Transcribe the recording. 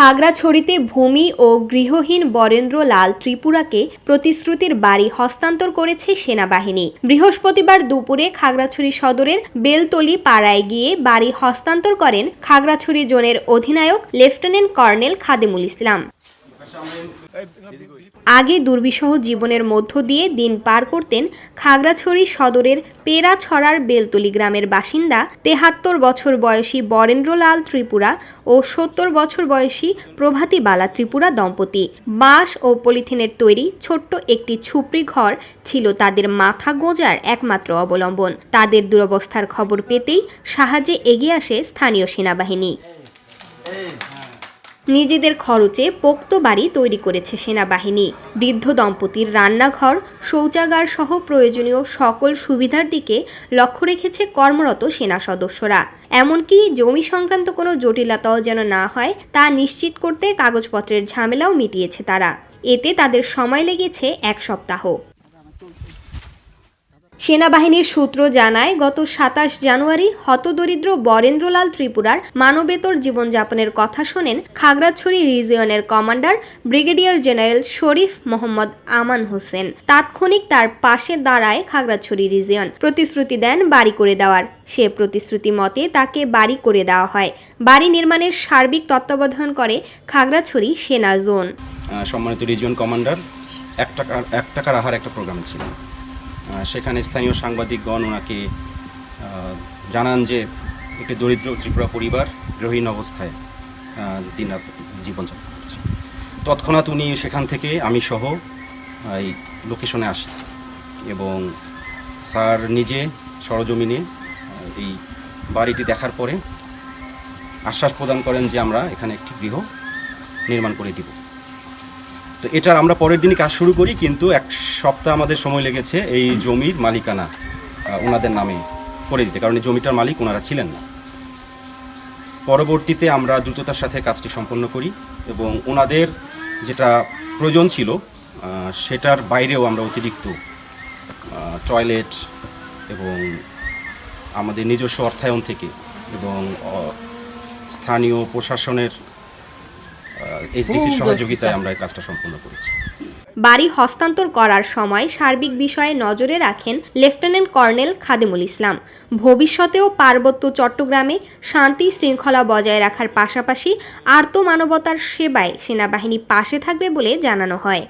খাগড়াছড়িতে ভূমি ও গৃহহীন বরেন্দ্র লাল ত্রিপুরাকে প্রতিশ্রুতির বাড়ি হস্তান্তর করেছে সেনাবাহিনী। বৃহস্পতিবার দুপুরে খাগড়াছড়ি সদরের বেলতলি পাড়ায় গিয়ে বাড়ি হস্তান্তর করেন খাগড়াছড়ি জোনের অধিনায়ক লেফটেন্যান্ট কর্নেল খাদেমুল ইসলাম। আগে দুর্বিষহ জীবনের মধ্য দিয়ে দিন পার করতেন খাগড়াছড়ি সদরের পেরাছড়ার বেলতলি গ্রামের বাসিন্দা ৭৩ বছর বয়সী বরেন্দ্রলাল ত্রিপুরা ও ৭০ বছর বয়সী প্রভাতী বালা ত্রিপুরা দম্পতি। বাঁশ ও পলিথিনের তৈরি ছোট্ট একটি ছুপড়ি ঘর ছিল তাদের মাথা গোঁজার একমাত্র অবলম্বন। তাদের দুরবস্থার খবর পেতেই সাহায্যে এগিয়ে আসে স্থানীয় সেনাবাহিনী। নিজেদের খরচে পোক্ত বাড়ি তৈরি করেছে সেনাবাহিনী। বৃদ্ধ দম্পতির রান্নাঘর, শৌচাগার সহ প্রয়োজনীয় সকল সুবিধার দিকে লক্ষ্য রেখেছে কর্মরত সেনা সদস্যরা। এমনকি জমি সংক্রান্ত কোনো জটিলতাও যেন না হয় তা নিশ্চিত করতে কাগজপত্রের ঝামেলাও মিটিয়েছে তারা। এতে তাদের সময় লেগেছে ১ সপ্তাহ। সেনাবাহিনীর সূত্র জানায়, গত ২৭ জানুয়ারি হতদরিদ্র বরেন্দ্রলাল ত্রিপুরার মানবেতর জীবনযাপনের কথা শোনেন খাগড়াছড়ি রিজিয়নের কমান্ডার ব্রিগেডিয়ার জেনারেল শরীফ মোহাম্মদ আমান হোসেন। তাৎক্ষণিক তার পাশে দাঁড়ায় খাগড়াছড়ি রিজিয়ন। প্রতিশ্রুতি দেন বাড়ি করে দেওয়ার। সে প্রতিশ্রুতি মতে তাকে বাড়ি করে দেওয়া হয়। বাড়ি নির্মাণের সার্বিক তত্ত্বাবধান করে খাগড়াছড়ি সেনা জোন। সম্মানিত রিজিয়ন কমান্ডার এক টাকার আহার একটা প্রোগ্রাম ছিল। সেখানে স্থানীয় সাংবাদিকগণ ওনাকে জানান যে একটি দরিদ্র ত্রিপুরা পরিবার গৃহহীন অবস্থায় দিনরাত জীবনযাপন করছে। তৎক্ষণাৎ উনি সেখান থেকে আমি সহ এই লোকেশনে আসি এবং স্যার নিজে সরজমিনে এই বাড়িটি দেখার পরে আশ্বাস প্রদান করেন যে আমরা এখানে একটি গৃহ নির্মাণ করে দিব। তো এটার আমরা পরের দিনই কাজ শুরু করি, কিন্তু ১ সপ্তাহ আমাদের সময় লেগেছে এই জমির মালিকানা ওনাদের নামে করে দিতে, কারণ এই জমিটার মালিক ওনারা ছিলেন না। পরবর্তীতে আমরা দ্রুততার সাথে কাজটি সম্পন্ন করি এবং ওনাদের যেটা প্রয়োজন ছিল সেটার বাইরেও আমরা অতিরিক্ত টয়লেট এবং আমাদের নিজস্ব অর্থায়ন থেকে এবং স্থানীয় প্রশাসনের এসডিসির সহযোগিতায় আমরা এই কাজটা সম্পন্ন করেছি। বাড়ি হস্তান্তর করার সময় সার্বিক বিষয়ে নজরে রাখেন লেফটেন্যান্ট কর্নেল খাদেমুল ইসলাম। ভবিষ্যতেও পার্বত্য চট্টগ্রামে শান্তি শৃঙ্খলা বজায় রাখার পাশাপাশি আর্ত মানবতার সেবায় সেনাবাহিনী পাশে থাকবে বলে জানানো হয়।